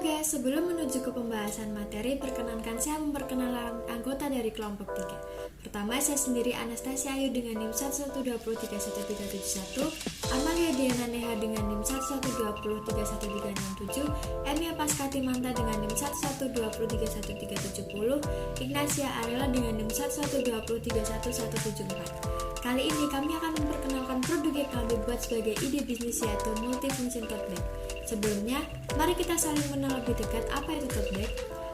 guys, sebelum menuju ke pembahasan materi, perkenankan saya memperkenalkan anggota dari kelompok 3. Pertama, saya sendiri Anastasia Ayu dengan NIM 112031371, Amalia Diana Neha dengan NIM 112031367, Emia Paskati Manta dengan NIM 112031370, Ignacia Arela dengan NIM 112031174. Kali ini kami akan memperkenalkan produk yang kami buat sebagai ide bisnis, yaitu multifunction tote bag. Sebelumnya, mari kita saling mengenal lebih dekat apa itu tote bag.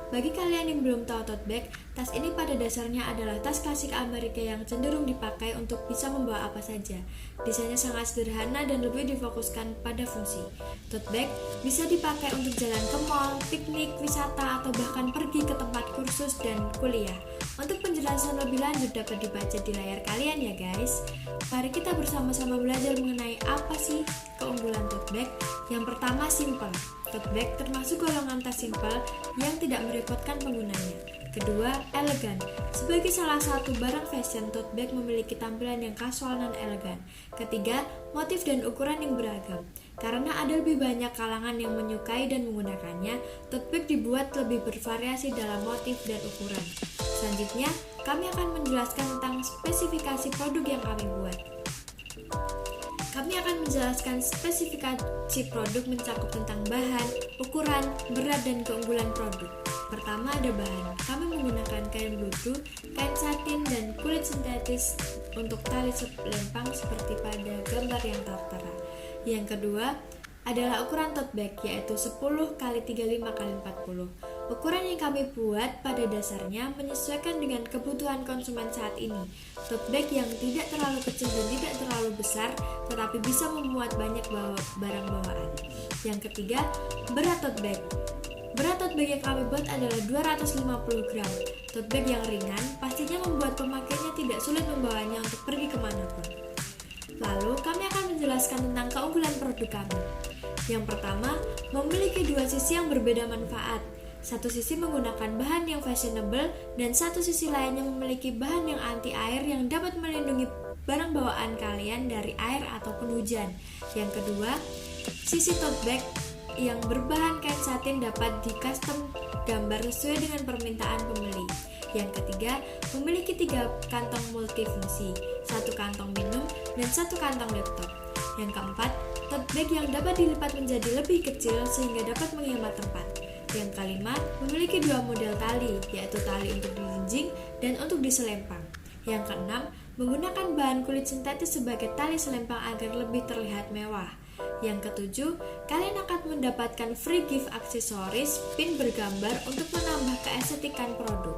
Bagi kalian yang belum tahu tote bag, tas ini pada dasarnya adalah tas klasik Amerika yang cenderung dipakai untuk bisa membawa apa saja. Desainnya sangat sederhana dan lebih difokuskan pada fungsi. Tote bag bisa dipakai untuk jalan ke mall, piknik, wisata, atau bahkan pergi ke tempat kursus dan kuliah. Untuk penjelasan lebih lanjut dapat dibaca di layar kalian ya guys. Mari kita bersama-sama belajar mengenai apa sih keunggulan tote bag. Yang pertama, simple. Tote bag termasuk golongan tas simple yang tidak merepotkan penggunanya. Kedua, elegan. Sebagai salah satu barang fashion, tote bag memiliki tampilan yang kasual dan elegan. Ketiga, motif dan ukuran yang beragam. Karena ada lebih banyak kalangan yang menyukai dan menggunakannya, tote bag dibuat lebih bervariasi dalam motif dan ukuran. Selanjutnya, kami akan menjelaskan tentang spesifikasi produk yang kami buat. Kami akan menjelaskan spesifikasi produk mencakup tentang bahan, ukuran, berat, dan keunggulan produk. Pertama, ada bahan. Kami menggunakan kain bluedroo, kain satin, dan kulit sintetis untuk tali selempang seperti pada gambar yang tertera. Yang kedua adalah ukuran tote bag, yaitu 10x35x40. Ukuran yang kami buat pada dasarnya menyesuaikan dengan kebutuhan konsumen saat ini. Tote bag yang tidak terlalu kecil dan tidak terlalu besar, tetapi bisa memuat banyak barang bawaan. Yang ketiga, berat tote bag. Berat tote bag yang kami buat adalah 250 gram. Tote bag yang ringan pastinya membuat pemakainya tidak sulit membawanya untuk pergi kemanapun. Lalu, kami akan menjelaskan tentang keunggulan produk kami. Yang pertama, memiliki dua sisi yang berbeda manfaat. Satu sisi menggunakan bahan yang fashionable dan satu sisi lainnya memiliki bahan yang anti air yang dapat melindungi barang bawaan kalian dari air ataupun hujan. Yang kedua, sisi tote bag yang berbahan kain satin dapat di custom gambar sesuai dengan permintaan pembeli. Yang ketiga, memiliki 3 kantong multifungsi, 1 kantong minum, dan 1 kantong laptop. Yang keempat, tote bag yang dapat dilipat menjadi lebih kecil sehingga dapat menghemat tempat. Yang kelima, memiliki 2 model tali, yaitu tali untuk dijinjing dan untuk diselempang. Yang keenam, menggunakan bahan kulit sintetis sebagai tali selempang agar lebih terlihat mewah. Yang ketujuh, kalian akan mendapatkan free gift aksesoris pin bergambar untuk menambah keestetikan produk.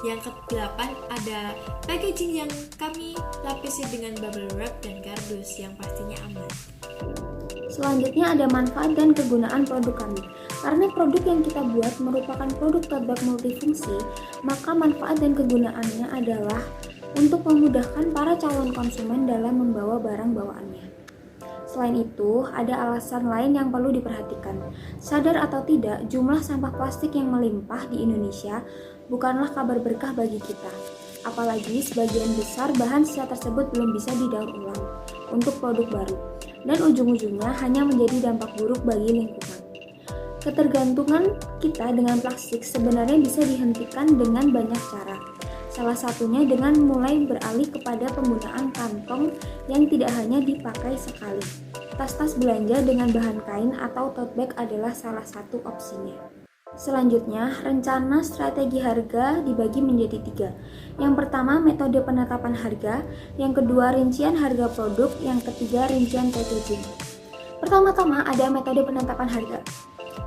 Yang kedelapan, ada packaging yang kami lapisi dengan bubble wrap dan kardus yang pastinya aman. Selanjutnya ada manfaat dan kegunaan produk kami. Karena produk yang kita buat merupakan produk tote bag multifungsi, maka manfaat dan kegunaannya adalah untuk memudahkan para calon konsumen dalam membawa barang bawaannya. Selain itu, ada alasan lain yang perlu diperhatikan. Sadar atau tidak, jumlah sampah plastik yang melimpah di Indonesia bukanlah kabar berkah bagi kita. Apalagi sebagian besar bahan sisa tersebut belum bisa didaur ulang untuk produk baru, dan ujung-ujungnya hanya menjadi dampak buruk bagi lingkungan. Ketergantungan kita dengan plastik sebenarnya bisa dihentikan dengan banyak cara. Salah satunya dengan mulai beralih kepada penggunaan kantong yang tidak hanya dipakai sekali. Tas-tas belanja dengan bahan kain atau tote bag adalah salah satu opsinya. Selanjutnya, rencana strategi harga dibagi menjadi 3. Yang pertama, metode penetapan harga. Yang kedua, rincian harga produk. Yang ketiga, rincian packaging. Pertama-tama ada metode penetapan harga.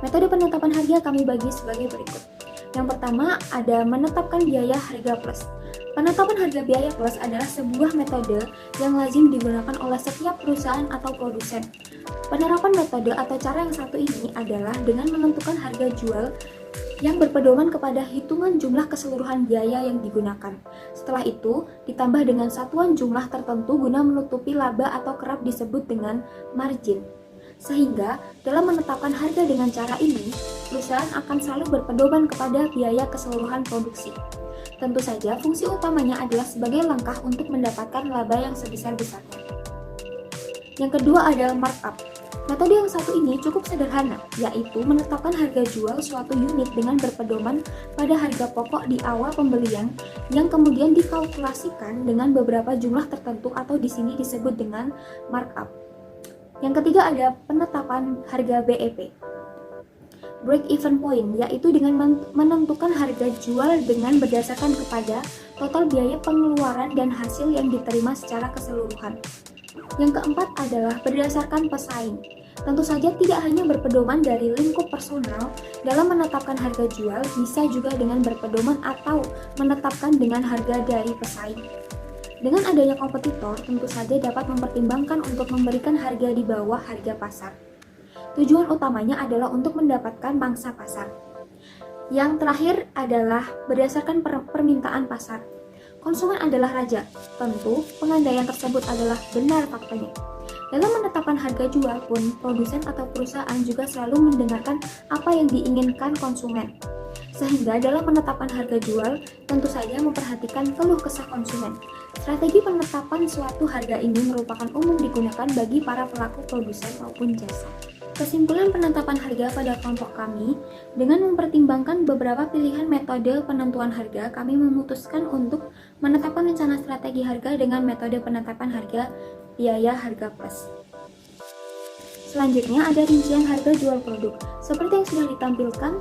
Metode penetapan harga kami bagi sebagai berikut. Yang pertama, ada menetapkan biaya harga plus. Penetapan harga biaya plus adalah sebuah metode yang lazim digunakan oleh setiap perusahaan atau produsen. Penerapan metode atau cara yang satu ini adalah dengan menentukan harga jual yang berpedoman kepada hitungan jumlah keseluruhan biaya yang digunakan. Setelah itu, ditambah dengan satuan jumlah tertentu guna menutupi laba atau kerap disebut dengan margin. Sehingga, dalam menetapkan harga dengan cara ini, perusahaan akan selalu berpedoman kepada biaya keseluruhan produksi. Tentu saja, fungsi utamanya adalah sebagai langkah untuk mendapatkan laba yang sebesar-besarnya. Yang kedua adalah markup. Metode yang satu ini cukup sederhana, yaitu menetapkan harga jual suatu unit dengan berpedoman pada harga pokok di awal pembelian yang kemudian dikalkulasikan dengan beberapa jumlah tertentu atau di sini disebut dengan markup. Yang ketiga ada penetapan harga BEP, break even point, yaitu dengan menentukan harga jual dengan berdasarkan kepada total biaya pengeluaran dan hasil yang diterima secara keseluruhan. Yang keempat adalah berdasarkan pesaing. Tentu saja tidak hanya berpedoman dari lingkup personal dalam menetapkan harga jual, bisa juga dengan berpedoman atau menetapkan dengan harga dari pesaing. Dengan adanya kompetitor, tentu saja dapat mempertimbangkan untuk memberikan harga di bawah harga pasar. Tujuan utamanya adalah untuk mendapatkan pangsa pasar. Yang terakhir adalah berdasarkan permintaan pasar. Konsumen adalah raja, tentu pengandaian tersebut adalah benar faktanya. Dalam menetapkan harga jual pun, produsen atau perusahaan juga selalu mendengarkan apa yang diinginkan konsumen. Sehingga dalam menetapkan harga jual, tentu saja memperhatikan keluh kesah konsumen. Strategi penetapan suatu harga ini merupakan umum digunakan bagi para pelaku produsen maupun jasa. Kesimpulan penetapan harga pada kelompok kami, dengan mempertimbangkan beberapa pilihan metode penentuan harga, kami memutuskan untuk menetapkan rencana strategi harga dengan metode penetapan harga biaya harga plus. Selanjutnya ada rincian harga jual produk. Seperti yang sudah ditampilkan,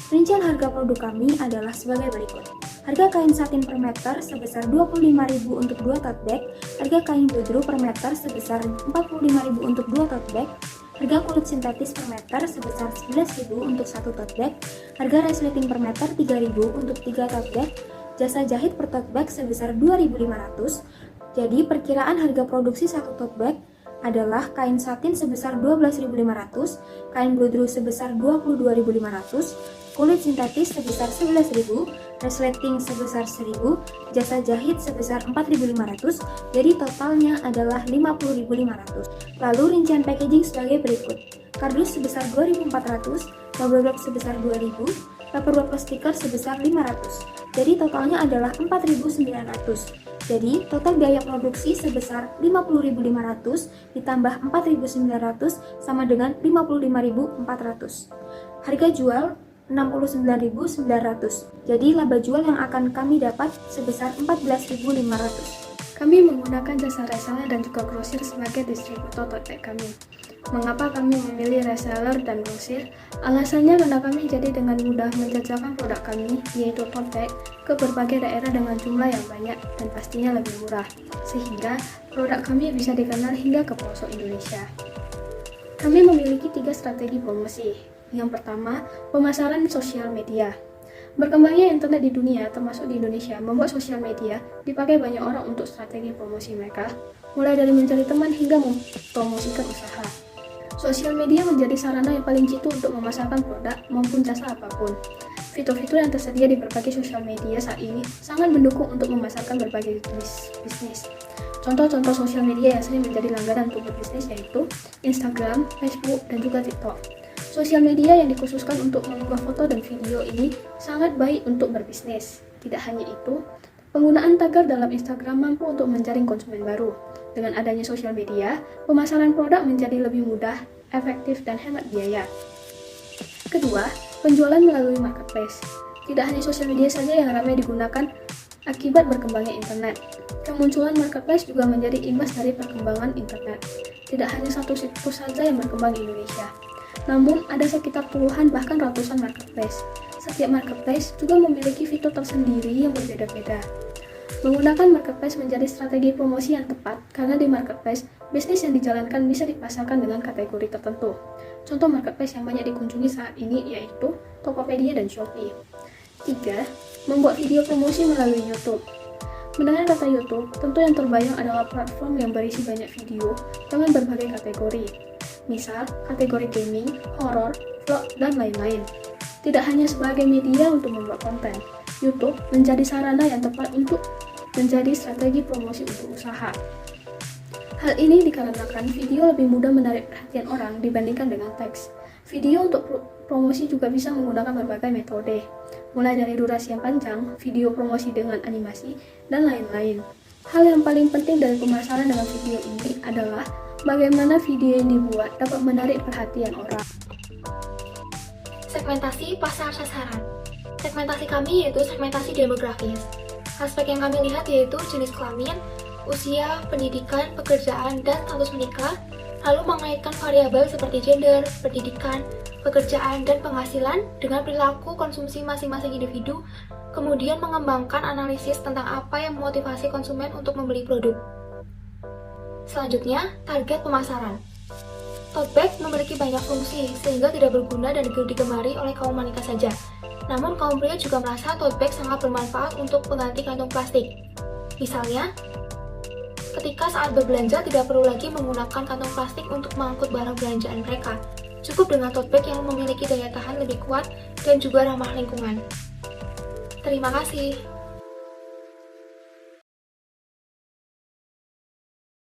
rincian harga produk kami adalah sebagai berikut. Harga kain satin per meter sebesar 25.000 untuk 2 tote bag, harga kain bludru per meter sebesar 45.000 untuk 2 tote bag, harga kulit sintetis per meter sebesar 11.000 untuk 1 tote bag, harga resleting per meter 3.000 untuk 3 tote bag, jasa jahit per tote bag sebesar 2.500. Jadi perkiraan harga produksi 1 tote bag adalah kain satin sebesar 12.500, kain bludru sebesar 22.500, kulit sintetis sebesar 11.000, resleting sebesar 1.000, jasa jahit sebesar 4.500, jadi totalnya adalah 50.500. Lalu rincian packaging sebagai berikut. Kardus sebesar 2.400, bubble wrap sebesar 2.000, paperwrap stiker sebesar 500. Jadi totalnya adalah 4.900. Jadi total biaya produksi sebesar 50.500 ditambah 4.900 sama dengan 55.400. Harga jual 69.900. Jadi laba jual yang akan kami dapat sebesar 14.500. Kami menggunakan jasa reseller dan juga grosir sebagai distributor tote bag kami. Mengapa kami memilih reseller dan grosir? Alasannya karena kami jadi dengan mudah menjajakan produk kami, yaitu tote bag, ke berbagai daerah dengan jumlah yang banyak dan pastinya lebih murah, sehingga produk kami bisa dikenal hingga ke pelosok Indonesia. Kami memiliki 3 strategi promosi. Yang pertama, pemasaran sosial media. Berkembangnya internet di dunia, termasuk di Indonesia, membuat sosial media dipakai banyak orang untuk strategi promosi mereka, mulai dari mencari teman hingga mempromosikan usaha. Sosial media menjadi sarana yang paling jitu untuk memasarkan produk maupun jasa apapun. Fitur-fitur yang tersedia di berbagai sosial media saat ini sangat mendukung untuk memasarkan berbagai jenis bisnis. Contoh-contoh sosial media yang sering menjadi langganan untuk berbisnis yaitu Instagram, Facebook, dan juga TikTok. Sosial media yang dikhususkan untuk mengunggah foto dan video ini sangat baik untuk berbisnis. Tidak hanya itu, penggunaan tagar dalam Instagram mampu untuk menjaring konsumen baru. Dengan adanya sosial media, pemasaran produk menjadi lebih mudah, efektif, dan hemat biaya. Kedua, penjualan melalui marketplace. Tidak hanya sosial media saja yang ramai digunakan akibat berkembangnya internet. Kemunculan marketplace juga menjadi imbas dari perkembangan internet. Tidak hanya satu situs saja yang berkembang di Indonesia, namun ada sekitar puluhan bahkan ratusan marketplace. Setiap marketplace juga memiliki fitur tersendiri yang berbeda-beda. Menggunakan marketplace menjadi strategi promosi yang tepat karena di marketplace, bisnis yang dijalankan bisa dipasarkan dengan kategori tertentu. Contoh marketplace yang banyak dikunjungi saat ini yaitu Tokopedia dan Shopee. 3. Membuat video promosi melalui YouTube. Mendengar kata YouTube, tentu yang terbayang adalah platform yang berisi banyak video dengan berbagai kategori. Misal, kategori gaming, horor, vlog, dan lain-lain. Tidak hanya sebagai media untuk membuat konten, YouTube menjadi sarana yang tepat untuk menjadi strategi promosi untuk usaha. Hal ini dikarenakan video lebih mudah menarik perhatian orang dibandingkan dengan teks. Video untuk promosi juga bisa menggunakan berbagai metode, mulai dari durasi yang panjang, video promosi dengan animasi, dan lain-lain. Hal yang paling penting dari pemasaran dengan video ini adalah Bagaimana video yang dibuat dapat menarik perhatian orang? Segmentasi pasar sasaran. Segmentasi kami yaitu segmentasi demografis. Aspek yang kami lihat yaitu jenis kelamin, usia, pendidikan, pekerjaan, dan status menikah, lalu mengaitkan variabel seperti gender, pendidikan, pekerjaan, dan penghasilan dengan perilaku konsumsi masing-masing individu, kemudian mengembangkan analisis tentang apa yang memotivasi konsumen untuk membeli produk. Selanjutnya, target pemasaran. Tote bag memiliki banyak fungsi, sehingga tidak berguna dan digemari oleh kaum wanita saja. Namun, kaum pria juga merasa tote bag sangat bermanfaat untuk pengganti kantong plastik. Misalnya, ketika saat berbelanja tidak perlu lagi menggunakan kantong plastik untuk mengangkut barang belanjaan mereka. Cukup dengan tote bag yang memiliki daya tahan lebih kuat dan juga ramah lingkungan. Terima kasih.